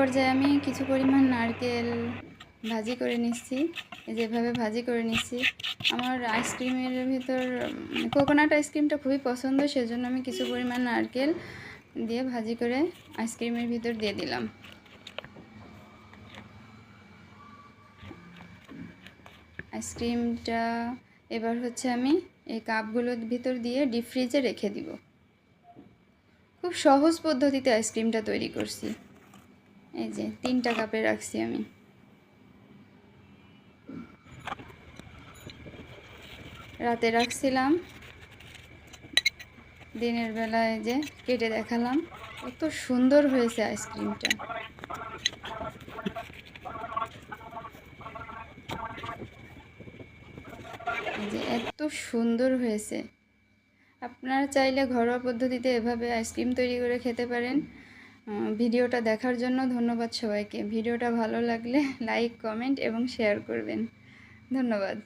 পর্যায়ে আমি কিছু পরিমাণ নারকেল ভাজি করে নিচ্ছি। যেভাবে ভাজি করে নিচ্ছি, আমার আইসক্রিমের ভিতর কোকোনাট আইসক্রিমটা খুবই পছন্দ, সেজন্য আমি কিছু পরিমাণ নারকেল দিয়ে ভাজি করে আইসক্রিমের ভিতর দিয়ে দিলাম। আইসক্রিমটা এবার হচ্ছে আমি এই কাপগুলোর ভিতর দিয়ে ডিপ ফ্রিজে রেখে দিব। খুব সহজ পদ্ধতিতে আইসক্রিমটা তৈরি করছি। এই যে 3টা কাপে রাখছি আমি। রাতে রাখছিলাম, দিনের বেলায় যে কেটে দেখালাম। কত সুন্দর হয়েছে আইসক্রিমটা। এই যে এত সুন্দর হয়েছে। আপনারা চাইলে ঘরোয়া পদ্ধতিতে এভাবে আইসক্রিম তৈরি করে খেতে পারেন। ভিডিওটা দেখার জন্য ধন্যবাদ সবাইকে। ভিডিওটা ভালো লাগলে লাইক, কমেন্ট এবং শেয়ার করবেন। ধন্যবাদ।